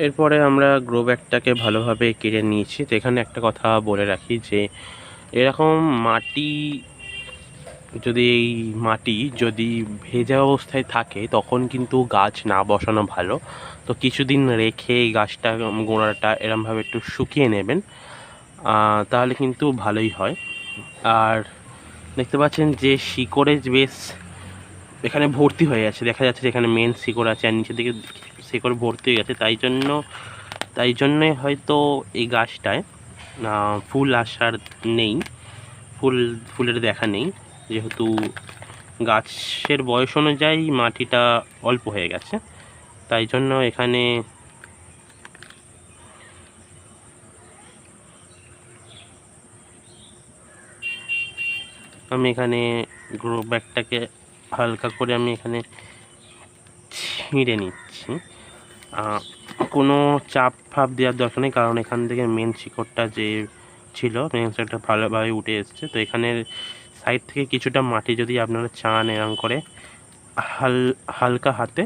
এরপরে আমরা গ্রো ব্যাগটাকে ভালোভাবে কেটে নিয়েছি। তো এখানে একটা কথা বলে রাখি যে এরকম মাটি যদি ভেজা অবস্থায় থাকে তখন কিন্তু গাছ না বসানো ভালো। তো কিছুদিন রেখে এই গাছটা গোড়াটা এরমভাবে একটু শুকিয়ে নেবেন, তাহলে কিন্তু ভালোই হয়। আর দেখতে পাচ্ছেন যে শিকড়ে বেশ এখানে ভর্তি হয়ে গেছে, দেখা যাচ্ছে যে এখানে মেন শিকড় আছে আর নিচের দিকে শিকড় ভর্তি হয়ে গেছে। তাই জন্যে হয়তো এই গাছটায় ফুল আসার নেই, ফুলের দেখা নেই, যেহেতু গাছের বয়স অনুযায়ী মাটিটা অল্প হয়ে গেছে। তাই জন্য এখানে আমি গ্রো ব্যাগটাকে হালকা করে আমি এখানে ছিঁড়ে নিচ্ছি। কোনো চাপ ফাপ দেওয়ার দরকার নেই, কারণ এখান থেকে মেন শিকড়টা যে ছিল মেন শিকড়টা ভালোভাবে উঠে এসছে। তো এখানের সাইড থেকে কিছুটা মাটি যদি আপনারা চান এরকম করে হালকা হাতে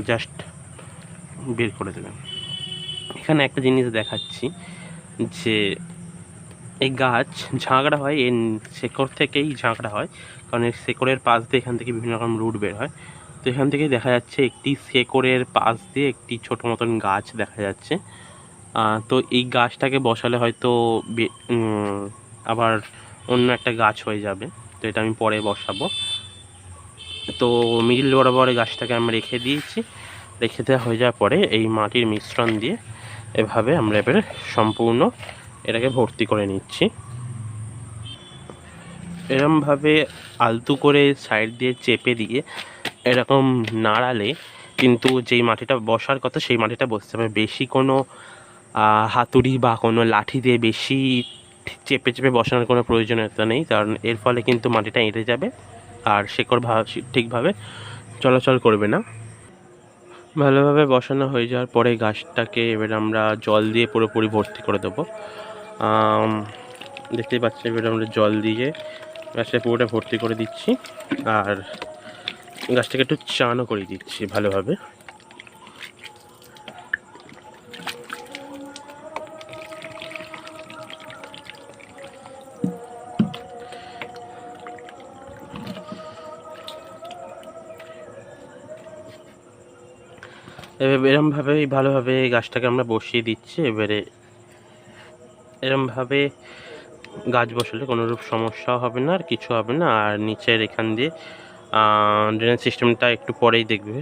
জাস্ট বের করে দেবেন। এখানে একটা জিনিস দেখাচ্ছি যে এই গাছ ঝাঁকড়া হয়, এর শেকড় থেকেই ঝাঁকড়া হয়, কারণ এর শেকড়ের পাশ দিয়ে এখান থেকে বিভিন্ন রকম রুট বের হয়। তো এখান থেকে দেখা যাচ্ছে একটি শেকড়ের পাশ দিয়ে একটি ছোটো মতন গাছ দেখা যাচ্ছে। তো এই গাছটাকে বসালে হয়তো আবার অন্য একটা গাছ হয়ে যাবে, তো এটা আমি পরে বসাবো। তো মিডিল বরাবর গাছটাকে আমরা রেখে দিয়েছি। রেখে দেওয়া হয়ে যাওয়ার পরে এই মাটির মিশ্রণ দিয়ে এভাবে আমরা এবারে সম্পূর্ণ এটাকে ভর্তি করে নিচ্ছি। এরমভাবে আলতু করে সাইড দিয়ে চেপে দিয়ে এরকম নাড়ালে কিন্তু যেই মাটিটা বসার কথা সেই মাটিটা বসতে হবে। বেশি কোনো হাতুড়ি বা কোনো লাঠি দিয়ে বেশি চেপে চেপে বসানোর কোনো প্রয়োজনীয়তা নেই, কারণ এর ফলে কিন্তু মাটিটা এঁটে যাবে আর শেকড় ঠিকভাবে চলাচল করবে না। ভালোভাবে বসানো হয়ে যাওয়ার পরে গাছটাকে এবার আমরা জল দিয়ে পুরোপুরি ভর্তি করে দেবো। দেখতেই পাচ্ছি এবার আমরা জল দিয়ে গাছটা পুরোটা ভর্তি করে দিচ্ছি আর গাছটাকে একটু চানও করে দিচ্ছি ভালোভাবে। এবার এরমভাবেই ভালোভাবে গাছটাকে আমরা বসিয়ে দিচ্ছি। এবারে এরমভাবে গাছ বসালে কোনোরূপ সমস্যাও হবে না আর কিছু হবে না। আর নিচের এখান দিয়ে ড্রেনেজ সিস্টেমটা একটু পরেই দেখবে।